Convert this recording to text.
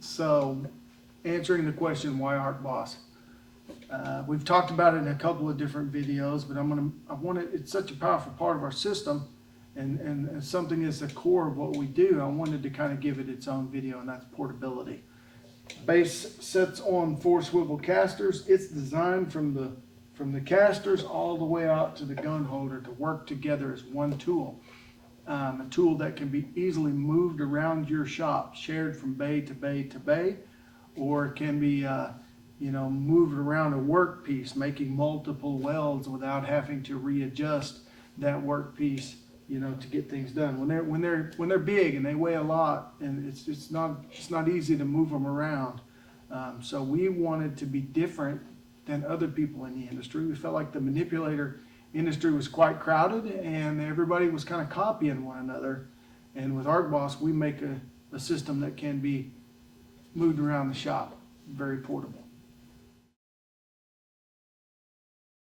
So, answering the question, why ArcBoss? We've talked about it in a couple of different videos, but it's such a powerful part of our system, and something is the core of what we do. I wanted to kind of give it its own video, and that's portability. Base sits on 4 swivel casters. It's designed from the casters all the way out to the gun holder to work together as one tool. A tool that can be easily moved around your shop, shared from bay to bay to bay, or it can be moved around a workpiece, making multiple welds without having to readjust that workpiece, to get things done. When they're big and they weigh a lot, and it's not easy to move them around. So we wanted to be different than other people in the industry. We felt like the manipulator industry was quite crowded and everybody was kind of copying one another. And with ArcBoss, we make a system that can be moved around the shop, very portable.